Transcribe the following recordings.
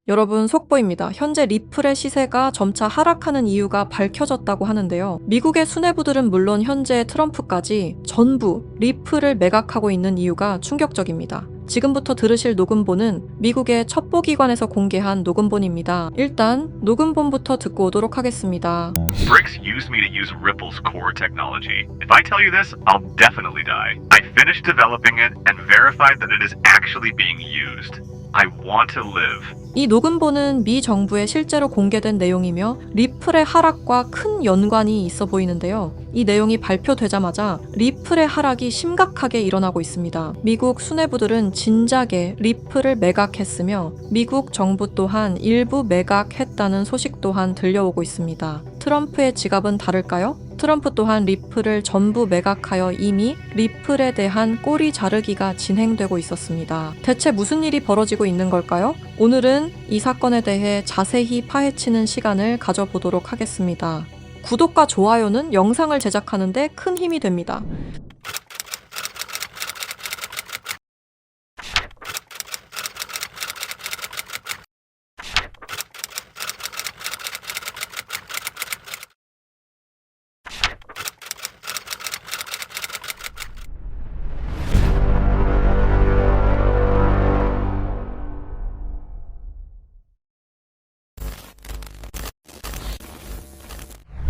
여러분, 속보입니다. 현재 리플의 시세가 점차 하락하는 이유가 밝혀졌다고 하는데요. 미국의 수뇌부들은 물론 현재 트럼프까지 전부 리플을 매각하고 있는 이유가 충격적입니다. 지금부터 들으실 녹음본은 미국의 첩보기관에서 공개한 녹음본입니다. 일단 녹음본부터 듣고 오도록 하겠습니다. Bricks used me to use Ripple's core technology. If I tell you this, I'll definitely die. I finished developing it and verified that it is actually being used. I want to live. 이 녹음본은 미 정부에 실제로 공개된 내용이며 리플의 하락과 큰 연관이 있어 보이는데요. 이 내용이 발표되자마자 리플의 하락이 심각하게 일어나고 있습니다. 미국 수뇌부들은 진작에 리플을 매각했으며 미국 정부 또한 일부 매각했다는 소식 또한 들려오고 있습니다. 트럼프의 지갑은 다를까요? 트럼프 또한 리플을 전부 매각하여 이미 리플에 대한 꼬리 자르기가 진행되고 있었습니다. 대체 무슨 일이 벌어지고 있는 걸까요? 오늘은 이 사건에 대해 자세히 파헤치는 시간을 가져보도록 하겠습니다. 구독과 좋아요는 영상을 제작하는데 큰 힘이 됩니다.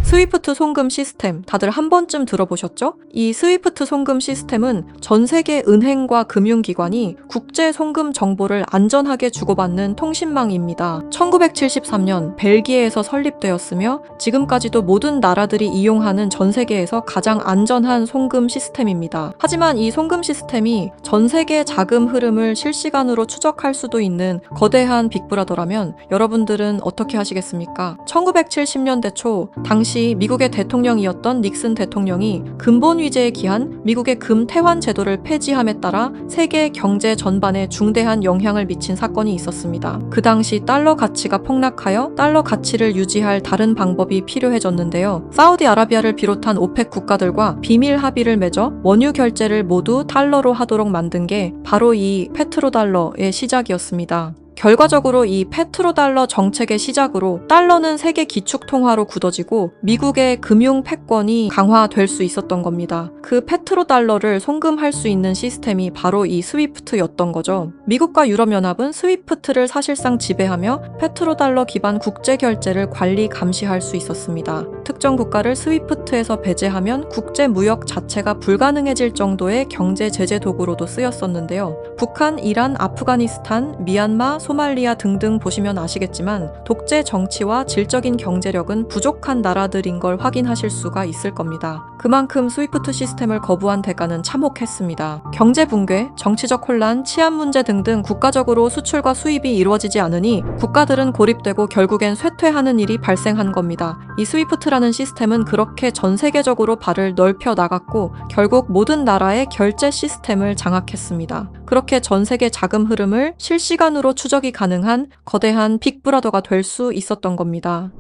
스위프트 송금 시스템 다들 한 번쯤 들어보셨죠? 이 스위프트 송금 시스템은 전 세계 은행과 금융기관이 국제 송금 정보를 안전하게 주고받는 통신망입니다. 1973년 벨기에에서 설립되었으며 지금까지도 모든 나라들이 이용하는 전 세계에서 가장 안전한 송금 시스템입니다. 하지만 이 송금 시스템이 전 세계 자금 흐름을 실시간으로 추적할 수도 있는 거대한 빅브라더라면 여러분들은 어떻게 하시겠습니까? 1970년대 초 당시 미국의 대통령이었던 닉슨 대통령이 근본 위제에 기한 미국의 금태환 제도를 폐지함에 따라 세계 경제 전반에 중대한 영향을 미친 사건이 있었습니다. 그 당시 달러 가치가 폭락하여 달러 가치를 유지할 다른 방법이 필요해졌는데요. 사우디아라비아를 비롯한 오펙 국가들과 비밀 합의를 맺어 원유 결제를 모두 달러로 하도록 만든 게 바로 이 페트로달러의 시작이었습니다. 결과적으로 이 페트로달러 정책의 시작으로 달러는 세계 기축통화로 굳어지고 미국의 금융 패권이 강화될 수 있었던 겁니다. 그 페트로달러를 송금할 수 있는 시스템이 바로 이 스위프트였던 거죠. 미국과 유럽연합은 스위프트를 사실상 지배하며 페트로달러 기반 국제결제를 관리 감시할 수 있었습니다. 특정 국가를 스위프트에서 배제하면 국제무역 자체가 불가능해질 정도의 경제 제재 도구로도 쓰였었는데요. 북한, 이란, 아프가니스탄, 미얀마, 소말리아 등등 보시면 아시겠지만 독재 정치와 질적인 경제력은 부족한 나라들인 걸 확인하실 수가 있을 겁니다. 그만큼 스위프트 시스템을 거부한 대가는 참혹했습니다. 경제 붕괴, 정치적 혼란, 치안 문제 등등 국가적으로 수출과 수입이 이루어지지 않으니 국가들은 고립되고 결국엔 쇠퇴하는 일이 발생한 겁니다. 이 스위프트라는 시스템은 그렇게 전 세계적으로 발을 넓혀 나갔고 결국 모든 나라의 결제 시스템을 장악했습니다. 그렇게 전 세계 자금 흐름을 실시간으로 추적이 가능한 거대한 빅브라더가 될 수 있었던 겁니다.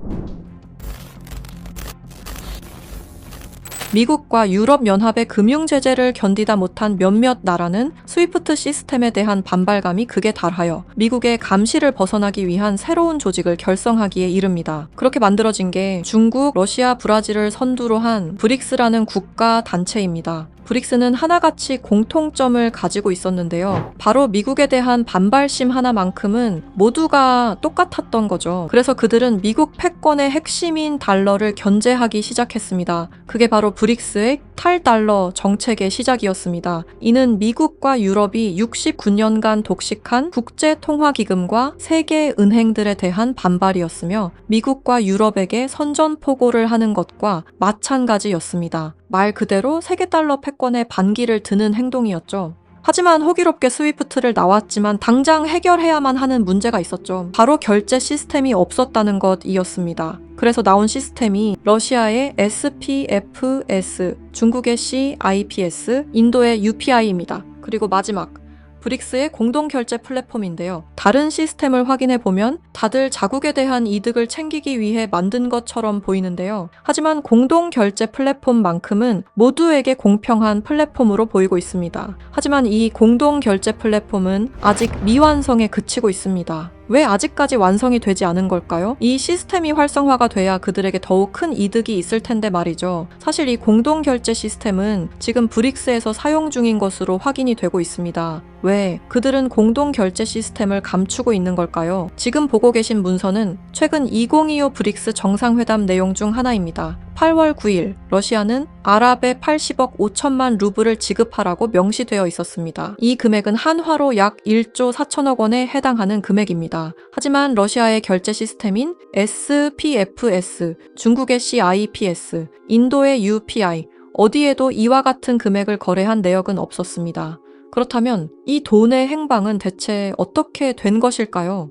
미국과 유럽연합의 금융 제재를 견디다 못한 몇몇 나라는 스위프트 시스템에 대한 반발감이 극에 달하여 미국의 감시를 벗어나기 위한 새로운 조직을 결성하기에 이릅니다. 그렇게 만들어진 게 중국, 러시아, 브라질을 선두로 한 브릭스라는 국가 단체입니다. 브릭스는 하나같이 공통점을 가지고 있었는데요. 바로 미국에 대한 반발심 하나만큼은 모두가 똑같았던 거죠. 그래서 그들은 미국 패권의 핵심인 달러를 견제하기 시작했습니다. 그게 바로 브릭스의 탈달러 정책의 시작이었습니다. 이는 미국과 유럽이 69년간 독식한 국제통화기금과 세계 은행들에 대한 반발이었으며 미국과 유럽에게 선전포고를 하는 것과 마찬가지였습니다. 말 그대로 세계달러 패권에 반기를 드는 행동이었죠. 하지만 호기롭게 스위프트를 나왔지만 당장 해결해야만 하는 문제가 있었죠. 바로 결제 시스템이 없었다는 것이었습니다. 그래서 나온 시스템이 러시아의 SPFS, 중국의 CIPS, 인도의 UPI입니다. 그리고 마지막 브릭스의 공동결제 플랫폼인데요. 다른 시스템을 확인해 보면 다들 자국에 대한 이득을 챙기기 위해 만든 것처럼 보이는데요. 하지만 공동결제 플랫폼만큼은 모두에게 공평한 플랫폼으로 보이고 있습니다. 하지만 이 공동결제 플랫폼은 아직 미완성에 그치고 있습니다. 왜 아직까지 완성이 되지 않은 걸까요? 이 시스템이 활성화가 돼야 그들에게 더욱 큰 이득이 있을 텐데 말이죠. 사실 이 공동결제 시스템은 지금 브릭스에서 사용 중인 것으로 확인이 되고 있습니다. 왜 그들은 공동결제 시스템을 감추고 있는 걸까요? 지금 보고 계신 문서는 최근 2025 브릭스 정상회담 내용 중 하나입니다. 8월 9일 러시아는 아랍에 80억 5천만 루블을 지급하라고 명시되어 있었습니다. 이 금액은 한화로 약 1조 4천억 원에 해당하는 금액입니다. 하지만 러시아의 결제 시스템인 SPFS, 중국의 CIPS, 인도의 UPI, 어디에도 이와 같은 금액을 거래한 내역은 없었습니다. 그렇다면 이 돈의 행방은 대체 어떻게 된 것일까요?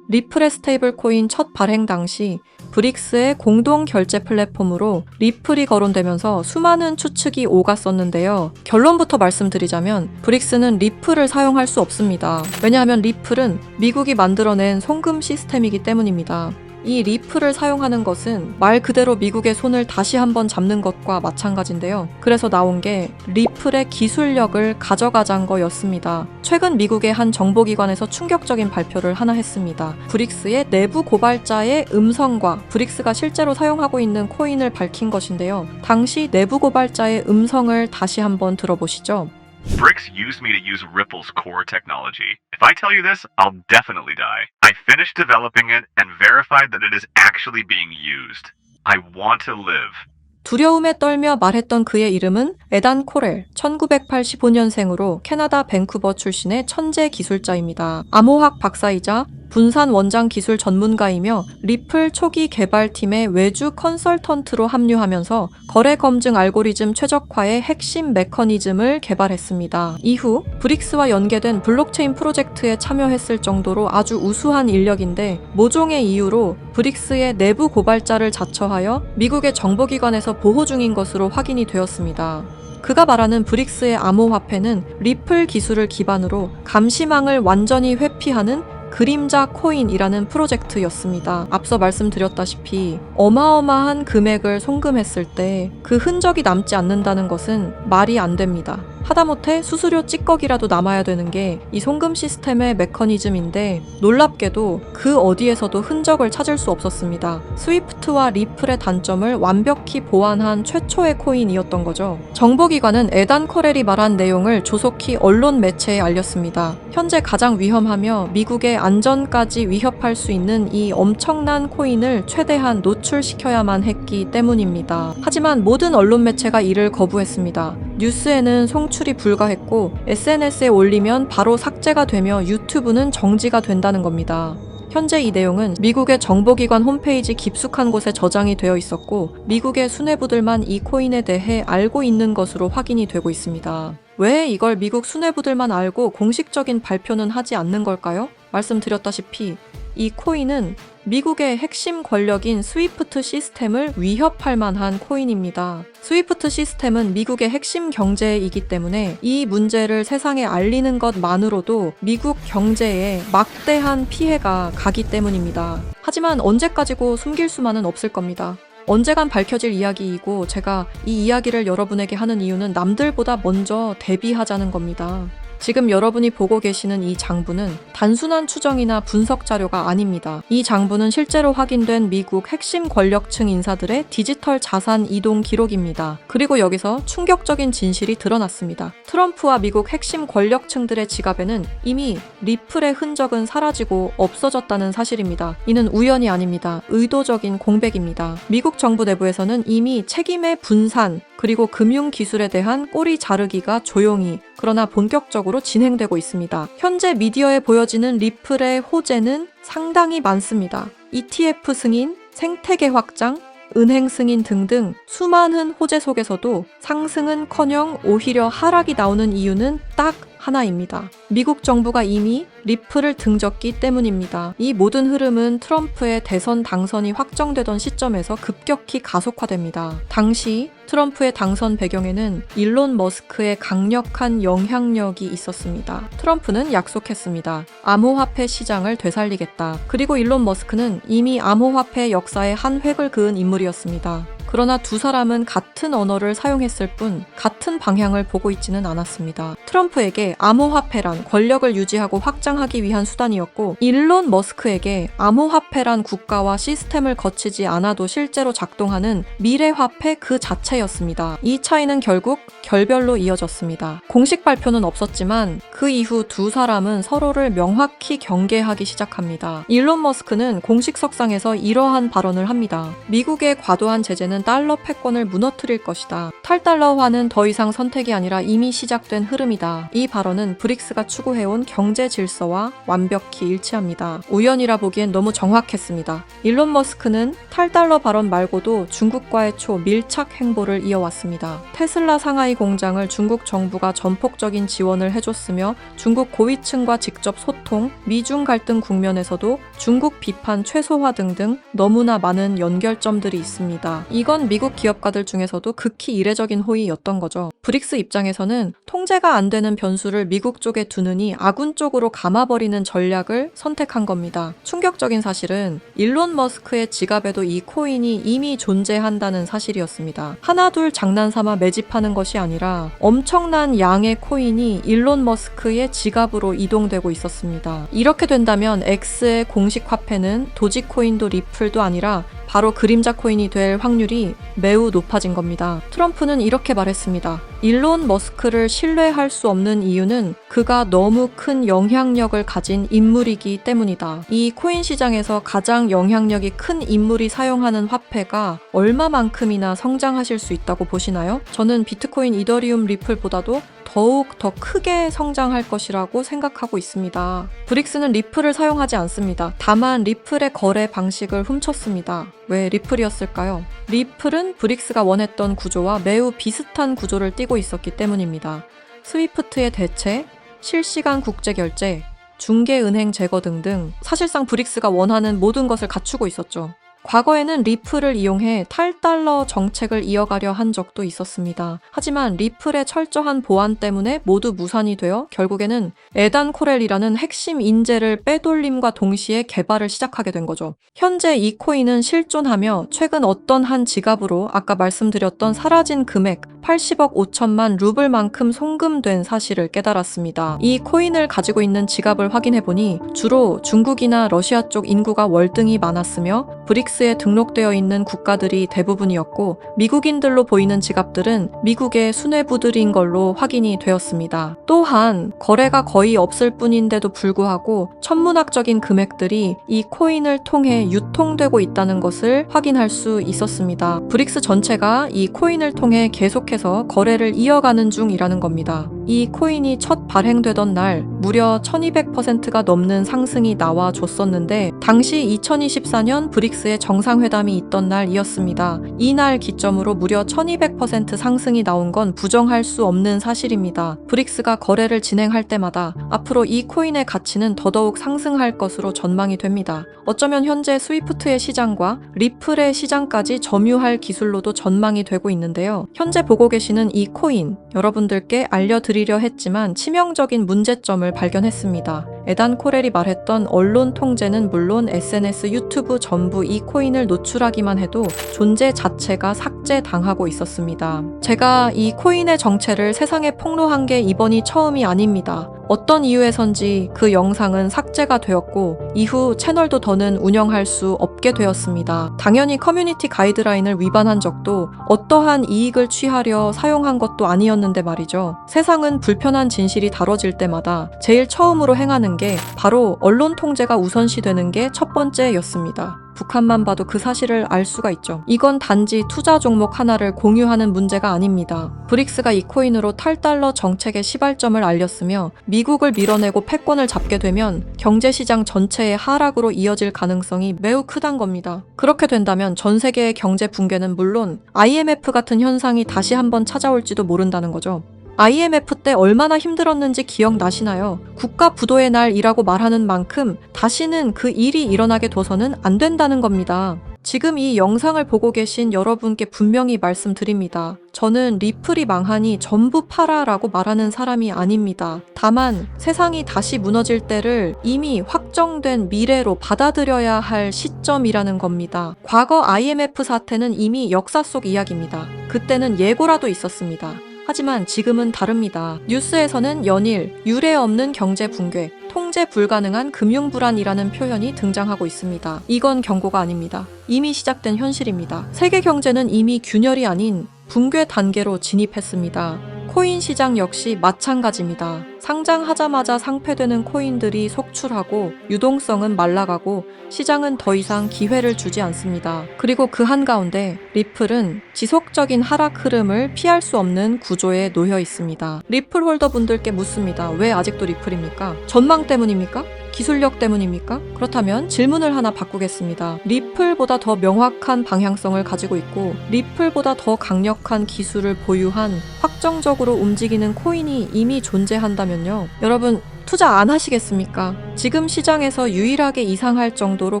리플의 스테이블 코인 첫 발행 당시 브릭스의 공동 결제 플랫폼으로 리플이 거론되면서 수많은 추측이 오갔었는데요. 결론부터 말씀드리자면 브릭스는 리플을 사용할 수 없습니다. 왜냐하면 리플은 미국이 만들어낸 송금 시스템이기 때문입니다. 이 리플을 사용하는 것은 말 그대로 미국의 손을 다시 한번 잡는 것과 마찬가지인데요. 그래서 나온 게 리플의 기술력을 가져가자는 거였습니다. 최근 미국의 한 정보기관에서 충격적인 발표를 하나 했습니다. 브릭스의 내부 고발자의 음성과 브릭스가 실제로 사용하고 있는 코인을 밝힌 것인데요. 당시 내부 고발자의 음성을 다시 한번 들어보시죠. BRICS used me to use Ripple's core technology. If I tell you this, I'll definitely die. I finished developing it and verified that it is actually being used. I want to live. 두려움에 떨며 말했던 그의 이름은 에단 코렐, 1985년생으로 캐나다 밴쿠버 출신의 천재 기술자입니다. 암호학 박사이자 분산 원장 기술 전문가이며 리플 초기 개발팀의 외주 컨설턴트로 합류하면서 거래 검증 알고리즘 최적화의 핵심 메커니즘을 개발했습니다. 이후 브릭스와 연계된 블록체인 프로젝트에 참여했을 정도로 아주 우수한 인력인데 모종의 이유로 브릭스의 내부 고발자를 자처하여 미국의 정보기관에서 보호 중인 것으로 확인이 되었습니다. 그가 말하는 브릭스의 암호화폐는 리플 기술을 기반으로 감시망을 완전히 회피하는 그림자 코인이라는 프로젝트였습니다. 앞서 말씀드렸다시피 어마어마한 금액을 송금했을 때 그 흔적이 남지 않는다는 것은 말이 안 됩니다. 하다못해 수수료 찌꺼기라도 남아야 되는 게 이 송금 시스템의 메커니즘인데 놀랍게도 그 어디에서도 흔적을 찾을 수 없었습니다. 스위프트와 리플의 단점을 완벽히 보완한 최초의 코인이었던 거죠. 정보기관은 에단 코렐이 말한 내용을 조속히 언론 매체에 알렸습니다. 현재 가장 위험하며 미국의 안전까지 위협할 수 있는 이 엄청난 코인을 최대한 노출시켜야만 했기 때문입니다. 하지만 모든 언론 매체가 이를 거부했습니다. 뉴스에는 송출이 불가했고 SNS에 올리면 바로 삭제가 되며 유튜브는 정지가 된다는 겁니다. 현재 이 내용은 미국의 정보기관 홈페이지 깊숙한 곳에 저장이 되어 있었고 미국의 수뇌부들만 이 코인에 대해 알고 있는 것으로 확인이 되고 있습니다. 왜 이걸 미국 수뇌부들만 알고 공식적인 발표는 하지 않는 걸까요? 말씀드렸다시피 이 코인은 미국의 핵심 권력인 스위프트 시스템을 위협할 만한 코인입니다. 스위프트 시스템은 미국의 핵심 경제이기 때문에 이 문제를 세상에 알리는 것만으로도 미국 경제에 막대한 피해가 가기 때문입니다. 하지만 언제까지고 숨길 수만은 없을 겁니다. 언젠간 밝혀질 이야기이고 제가 이 이야기를 여러분에게 하는 이유는 남들보다 먼저 대비하자는 겁니다. 지금 여러분이 보고 계시는 이 장부는 단순한 추정이나 분석 자료가 아닙니다. 이 장부는 실제로 확인된 미국 핵심 권력층 인사들의 디지털 자산 이동 기록입니다. 그리고 여기서 충격적인 진실이 드러났습니다. 트럼프와 미국 핵심 권력층들의 지갑에는 이미 리플의 흔적은 사라지고 없어졌다는 사실입니다. 이는 우연이 아닙니다. 의도적인 공백입니다. 미국 정부 내부에서는 이미 책임의 분산, 그리고 금융기술에 대한 꼬리 자르기가 조용히 그러나 본격적으로 진행되고 있습니다. 현재 미디어에 보여지는 리플의 호재는 상당히 많습니다. ETF 승인, 생태계 확장, 은행 승인 등등 수많은 호재 속에서도 상승은커녕 오히려 하락이 나오는 이유는 딱 하나입니다. 미국 정부가 이미 리플을 등졌기 때문입니다. 이 모든 흐름은 트럼프의 대선 당선이 확정되던 시점에서 급격히 가속화됩니다. 당시 트럼프의 당선 배경에는 일론 머스크의 강력한 영향력이 있었습니다. 트럼프는 약속했습니다. 암호화폐 시장을 되살리겠다. 그리고 일론 머스크는 이미 암호화폐 역사의 한 획을 그은 인물이었습니다. 그러나 두 사람은 같은 언어를 사용했을 뿐 같은 방향을 보고 있지는 않았습니다. 트럼프에게 암호화폐란 권력을 유지하고 확장하기 위한 수단이었고 일론 머스크에게 암호화폐란 국가와 시스템을 거치지 않아도 실제로 작동하는 미래화폐 그 자체였습니다. 이 차이는 결국 결별로 이어졌습니다. 공식 발표는 없었지만 그 이후 두 사람은 서로를 명확히 경계하기 시작합니다. 일론 머스크는 공식 석상에서 이러한 발언을 합니다. 미국의 과도한 제재는 달러 패권을 무너뜨릴 것이다. 탈달러화는 더 이상 선택이 아니라 이미 시작된 흐름이다. 이 발언은 브릭스가 추구해온 경제 질서와 완벽히 일치합니다. 우연이라 보기엔 너무 정확했습니다. 일론 머스크는 탈달러 발언 말고도 중국과의 초밀착 행보를 이어왔습니다. 테슬라 상하이 공장을 중국 정부가 전폭적인 지원을 해줬으며 중국 고위층과 직접 소통, 미중 갈등 국면에서도 중국 비판 최소화 등등 너무나 많은 연결점들이 있습니다. 이건 미국 기업가들 중에서도 극히 이례적인 호의였던 거죠. 브릭스 입장에서는 통제가 안 되는 변수를 미국 쪽에 두느니 아군 쪽으로 감아버리는 전략을 선택한 겁니다. 충격적인 사실은 일론 머스크의 지갑에도 이 코인이 이미 존재한다는 사실이었습니다. 하나둘 장난삼아 매집하는 것이 아니라 엄청난 양의 코인이 일론 머스크의 지갑으로 이동되고 있었습니다. 이렇게 된다면 X의 공식 화폐는 도지코인도 리플도 아니라 바로 그림자 코인이 될 확률이 매우 높아진 겁니다. 트럼프는 이렇게 말했습니다. 일론 머스크를 신뢰할 수 없는 이유는 그가 너무 큰 영향력을 가진 인물이기 때문이다. 이 코인 시장에서 가장 영향력이 큰 인물이 사용하는 화폐가 얼마만큼이나 성장하실 수 있다고 보시나요? 저는 비트코인, 이더리움, 리플보다도 더욱 더 크게 성장할 것이라고 생각하고 있습니다. 브릭스는 리플을 사용하지 않습니다. 다만 리플의 거래 방식을 훔쳤습니다. 왜 리플이었을까요? 리플은 브릭스가 원했던 구조와 매우 비슷한 구조를 띠고 있었기 때문입니다. 스위프트의 대체, 실시간 국제결제, 중개은행 제거 등등 사실상 브릭스가 원하는 모든 것을 갖추고 있었죠. 과거에는 리플을 이용해 탈달러 정책을 이어가려 한 적도 있었습니다. 하지만 리플의 철저한 보안 때문에 모두 무산이 되어 결국에는 에단 코렐이라는 핵심 인재를 빼돌림과 동시에 개발을 시작하게 된 거죠. 현재 이 코인은 실존하며 최근 어떤 한 지갑으로 아까 말씀드렸던 사라진 금액 80억 5천만 루블만큼 송금된 사실을 깨달았습니다. 이 코인을 가지고 있는 지갑을 확인해보니 주로 중국이나 러시아 쪽 인구가 월등히 많았으며 브릭스에 등록되어 있는 국가들이 대부분이었고 미국인들로 보이는 지갑들은 미국의 수뇌부들인 걸로 확인이 되었습니다. 또한 거래가 거의 없을 뿐인데도 불구하고 천문학적인 금액들이 이 코인을 통해 유통되고 있다는 것을 확인할 수 있었습니다. 브릭스 전체가 이 코인을 통해 계속해서 거래를 이어가는 중이라는 겁니다. 이 코인이 첫 발행되던 날 무려 1200%가 넘는 상승이 나와줬었는데 당시 2024년 브릭스의 정상회담이 있던 날이었습니다. 이날 기점으로 무려 1200% 상승이 나온 건 부정할 수 없는 사실입니다. 브릭스가 거래를 진행할 때마다 앞으로 이 코인의 가치는 더더욱 상승할 것으로 전망이 됩니다. 어쩌면 현재 스위프트의 시장과 리플의 시장까지 점유할 기술로도 전망이 되고 있는데요. 현재 보고 계시는 이 코인, 여러분들께 알려드리려 했지만 치명적인 문제점을 발견했습니다. 에단 코렐이 말했던 언론 통제는 물론 SNS, 유튜브 전부 이 코인을 노출하기만 해도 존재 자체가 삭제당하고 있었습니다. 제가 이 코인의 정체를 세상에 폭로한 게 이번이 처음이 아닙니다. 어떤 이유에선지 그 영상은 삭제가 되었고 이후 채널도 더는 운영할 수 없게 되었습니다. 당연히 커뮤니티 가이드라인을 위반한 적도 어떠한 이익을 취하려 사용한 것도 아니었는데 말이죠. 세상은 불편한 진실이 다뤄질 때마다 제일 처음으로 행하는 게 바로 언론 통제가 우선시되는 게 첫 번째였습니다. 북한만 봐도 그 사실을 알 수가 있죠. 이건 단지 투자 종목 하나를 공유하는 문제가 아닙니다. 브릭스가 이 코인으로 탈달러 정책의 시발점을 알렸으며 미국을 밀어내고 패권을 잡게 되면 경제시장 전체의 하락으로 이어질 가능성이 매우 크단 겁니다. 그렇게 된다면 전 세계의 경제 붕괴는 물론 IMF 같은 현상이 다시 한번 찾아올지도 모른다는 거죠. IMF 때 얼마나 힘들었는지 기억나시나요? 국가 부도의 날이라고 말하는 만큼 다시는 그 일이 일어나게 둬서는 안 된다는 겁니다. 지금 이 영상을 보고 계신 여러분께 분명히 말씀드립니다. 저는 리플이 망하니 전부 팔아라고 말하는 사람이 아닙니다. 다만 세상이 다시 무너질 때를 이미 확정된 미래로 받아들여야 할 시점이라는 겁니다. 과거 IMF 사태는 이미 역사 속 이야기입니다. 그때는 예고라도 있었습니다. 하지만 지금은 다릅니다. 뉴스에서는 연일 유례 없는 경제 붕괴, 통제 불가능한 금융 불안이라는 표현이 등장하고 있습니다. 이건 경고가 아닙니다. 이미 시작된 현실입니다. 세계 경제는 이미 균열이 아닌 붕괴 단계로 진입했습니다. 코인 시장 역시 마찬가지입니다. 상장하자마자 상폐되는 코인들이 속출하고 유동성은 말라가고 시장은 더 이상 기회를 주지 않습니다. 그리고 그 한가운데 리플은 지속적인 하락 흐름을 피할 수 없는 구조에 놓여 있습니다. 리플 홀더분들께 묻습니다. 왜 아직도 리플입니까? 전망 때문입니까? 기술력 때문입니까? 그렇다면 질문을 하나 바꾸겠습니다. 리플보다 더 명확한 방향성을 가지고 있고 리플보다 더 강력한 기술을 보유한 확정적으로 움직이는 코인이 이미 존재한다면요. 여러분 투자 안 하시겠습니까? 지금 시장에서 유일하게 이상할 정도로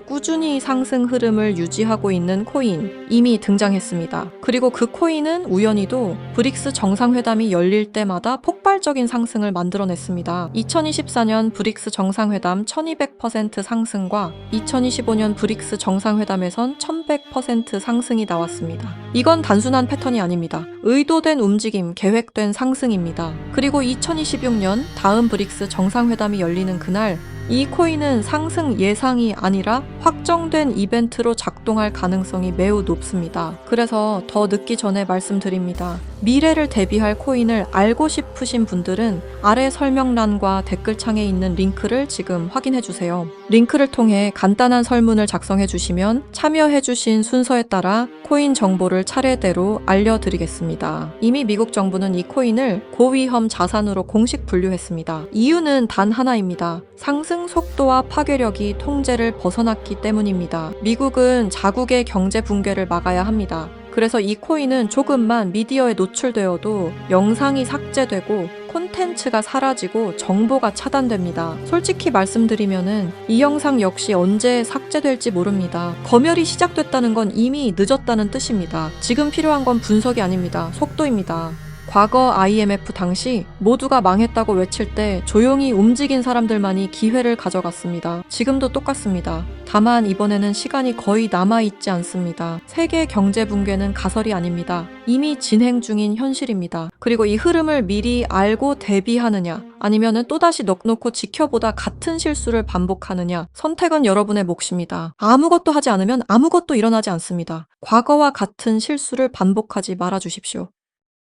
꾸준히 상승 흐름을 유지하고 있는 코인 이미 등장했습니다. 그리고 그 코인은 우연히도 브릭스 정상회담이 열릴 때마다 폭발적인 상승을 만들어냈습니다. 2024년 브릭스 정상회담 1200% 상승과 2025년 브릭스 정상회담에선 1100% 상승이 나왔습니다. 이건 단순한 패턴이 아닙니다. 의도된 움직임, 계획된 상승입니다. 그리고 2026년 다음 브릭스 정상회담이 열리는 그날 이 코인은 상승 예상이 아니라 확정된 이벤트로 작동할 가능성이 매우 높습니다. 그래서 더 늦기 전에 말씀드립니다. 미래를 대비할 코인을 알고 싶으신 분들은 아래 설명란과 댓글창에 있는 링크를 지금 확인해주세요. 링크를 통해 간단한 설문을 작성해주시면 참여해주신 순서에 따라 코인 정보를 차례대로 알려드리겠습니다. 이미 미국 정부는 이 코인을 고위험 자산으로 공식 분류했습니다. 이유는 단 하나입니다. 상승 속도와 파괴력이 통제를 벗어났기 때문입니다. 미국은 자국의 경제 붕괴를 막아야 합니다. 그래서 이 코인은 조금만 미디어에 노출되어도 영상이 삭제되고 콘텐츠가 사라지고 정보가 차단됩니다. 솔직히 말씀드리면은 이 영상 역시 언제 삭제될지 모릅니다. 검열이 시작됐다는 건 이미 늦었다는 뜻입니다. 지금 필요한 건 분석이 아닙니다. 속도입니다. 과거 IMF 당시 모두가 망했다고 외칠 때 조용히 움직인 사람들만이 기회를 가져갔습니다. 지금도 똑같습니다. 다만 이번에는 시간이 거의 남아있지 않습니다. 세계 경제 붕괴는 가설이 아닙니다. 이미 진행 중인 현실입니다. 그리고 이 흐름을 미리 알고 대비하느냐 아니면은 또다시 넋놓고 지켜보다 같은 실수를 반복하느냐 선택은 여러분의 몫입니다. 아무것도 하지 않으면 아무것도 일어나지 않습니다. 과거와 같은 실수를 반복하지 말아주십시오.